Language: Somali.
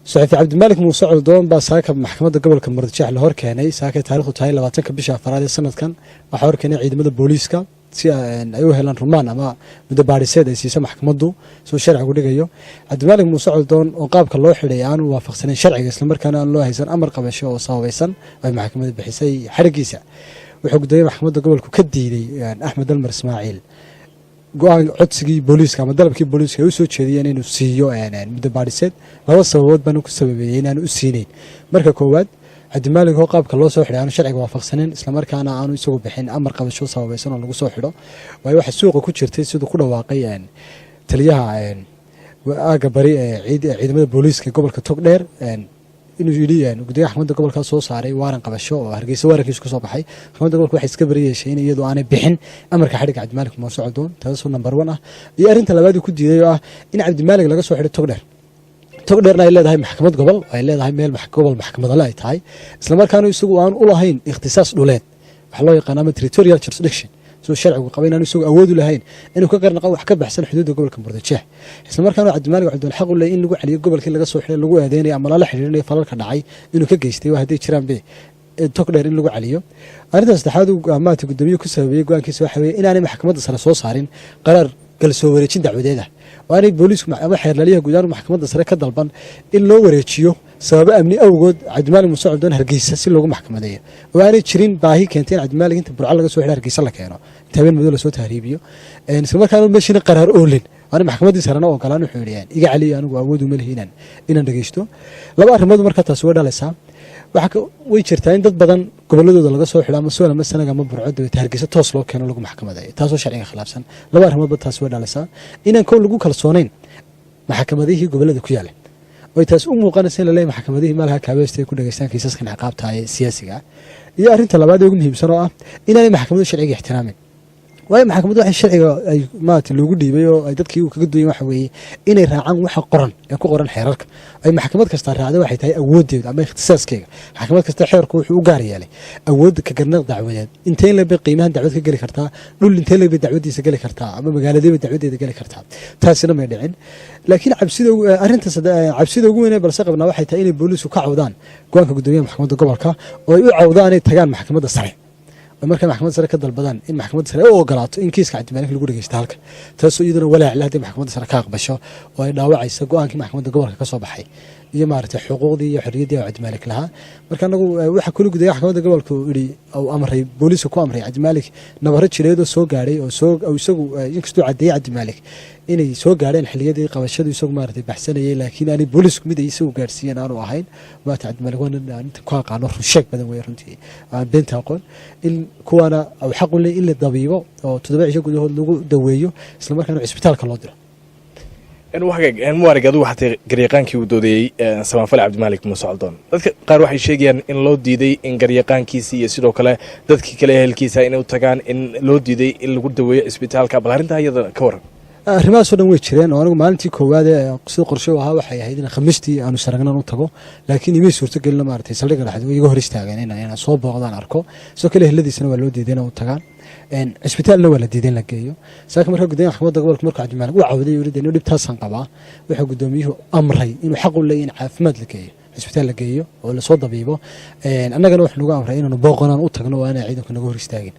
صحفي عبد الملك موسى عودون baa saaka maxkamadda gobolka Muqdisho la hor keenay saaka taariikhdu tahay 20 bisha afraad ee sanadkan waxa hor keenay ciidamada booliiska si ay u helaan rumaan ama muddo baadhiseed ay siisa maxkamaddu soo sharcigu dhigayo Cabdi Malik Muuse Cawdoon oo qaabka loo xidhay aan waafaqsaneyn sharciga isla markaana aan loo haysan amar qabasho oo sababaysan ay maxkamaddu bixisay xarigiisa wuxuu gudoomiyaha maxkamadda gobolku ka diiday Axmed Almar Ismaaciil go'aan codsigii booliiska ama dalabkii booliiska ay soo jeediyeen inuu siiyo muddo baadhiseed laba sababood baan ku sababeeyay inaan u siinayn marka koowaad Cabdi Malik oo qaabka loo soo xidhay aan sharciga waafaqsaneyn isla markaana aanu isagu bixin amar qabasho sababaysan oo lagu soo xidho way waxa suuqa ku jirtay sidoo ku dhawaaqay taliyaha aaga bari ciidamada booliiska gobolka Togdheer inuu yiri gudoomiyaha maxkamadda gobolka soo saaray waaran qabasho oo Hargeysa waarankiisa ku soo baxay maxkamadda gobolka waxay iska bariyeeshay in iyadoo aanay bixin amarka xadhiga Cabdi Malik Muuse Cawdoon taasoo number 1 ah iyo arinta labaad ku diiday oo ah in Cabdi Malik laga soo xidhay Togdheerna ay leedahay maxkamad gobol ay leedahay meel maxkamad la ay tahay isla markaana isagu aan u lahayn ikhtisaas dhuleed wax loo yaqaan ama territorial jurisdiction soo sharcigu qabayna isagu awood u lahayn inuu ka qarnaqo wax ka baxsan xuduudda gobolka Muqdisho isla markaana Cabdi Malik Cawdoon xaq u leeyahay in lagu celiyo gobolkii laga soo xidhay lagu aadeenay ama la xiriirinayo falalka dhacay inuu ka geystay waa haday jiraan Togdheer in lagu celiyo arinta saddexaad uu amaati gudoomiyaha ku sameeyay go'aankiisa waxa weeye in aanay maxkamadda sare soo saarin qaraar gal soo wareejin dacwadeeda waanay booliisku ama xeerlaliyaha gudaha maxkamadda sare ka dalban in loo wareejiyo sabab amni awgood Cabdi Malik Muuse Cawdoon Hargeysa si loogu maxkamadeeyo waanay jirin baahi keentay Cabdi Malik inta burco laga soo xidhay Hargeysa la keeno tabeen muddo la soo tahriibiyo isla markaana meeshina qaraar oolin waana maxkamadda sarena oo galaan wuxuu yiri iga caliyo anigu awood u ma leeyahay inaan dhageysto laba arrimood marka taas way dhalaysaa waxa way jirtaa in dad badan goboladooda laga soo xidhay ama soo lama sanaga ama burco dawlad Hargeysa toos loo keeno lagu maxkamadeeyo taasoo sharciga khilaafsan laba arrimood taas way dhalaysaa inaan kow lagu kalsoonayn maxkamadihii gobolada ku yaala way taas u muuqanaysa in la leeyahay maxkamadihii malaha kaabeystay ku dhageystaan kiisaskan ciqaabta ee siyaasiga iyo arinta labaad ee ugu muhiimsan oo ah inaanay maxkamaddu sharciga ixtiraamin way maxkamaddu waxay sharciga ay maanta loogu dhiibay oo ay dadkii kaga duwan waxa weeye inay raacaan waxa qoran ee ku qoran xeerarka ay maxkamad kasta raacday waxay tahay awoodeeda ama ikhtisaaskeyga maxkamad kasta xeerku wuxuu u gaar yeelay awood ka garnaq dacwadeed intee la qiimaha dacwad ka gali kartaa dhul intee la dacwadiisa gali kartaa ama magaaladeeda dacwadeeda gali kartaa taasina ma dhicin laakiin cabsida ugu weyn ee balse qabnaa waxay tahay inay booliisku ka cawdaan go'aanka gudoomiyaha maxkamadda gobolka oo ay u cawdaan ay tagaan maxkamadda sare marka maxkamadda sare ka dalbadaan in maxkamadda sare oo ogolaato in kiiska Cabdi Malik lagu dhageysto halka taasoo iyaduna walaac la haday maxkamadda sare ka aqbasho oo ay dhaawacayso go'aankii maxkamadda gobolka ka soo baxay iyo maartay xuquuqdii iyo xorriyadii Cabdi Malik lahaa marka anagu waxa kula gudaya maxkamadda gobolka iri oo amray booliisku ku amray Cabdi Malik nabaro jireedo soo gaaray oo isagu inkastoo cadeeyay Cabdi Malik inay soo gaareen xiliyadii qabashadu isagu maartay baxsanayay laakiin aanay booliisku mid ay isagu gaarsiiyeen aanu ahayn waata Cabdi Malik waan inta ku aqaano rusheeg badan way runtii beenta aqoon in kuwana aw xaq u leeyahay in la dabiibo oo 7 cisho gudahood lagu daweeyo isla markaana cisbitaalka loo diro muwaarigadu waxay garyaqaankii u doodayay Samafal Cabdi Malik Muuse Cawdoon dadka qaar waxay sheegayaan in loo diiday in garyaqaankiisa iyo sidoo kale dadkii kale ehelkiisa inay u tagaan in loo diiday in lagu daweeyo isbitaalka bal arrinta iyada ka waran arrimahaas oo dhan way jireen oo anigu maalintii koowaad ee sida qorshe ahaa waxay ahayd in khamiistii aanu saragnan u tago laakiin imay suurtagelin maartay saldhigga dhaxdo iyaga hor istaageen inaan soo booqdaan arko sidoo kale eheladiisana waa loo diiday inay u tagaan cisbitaalna waa la diiday in la geeyo saaka marka gudoomiyaha maxkamadda gobolka marka Cabdi Malik uu cawday yiri inuu dhibtaasan qabaa wuxuu gudoomiyuhu amray inuu xaq u leeyahay in caafimaad la geeyo cisbitaal la geeyo oo la soo dabiibo annagana wax nagu amray inaanu booqanaan u tagno waa inay ciidanku naga hor istaagin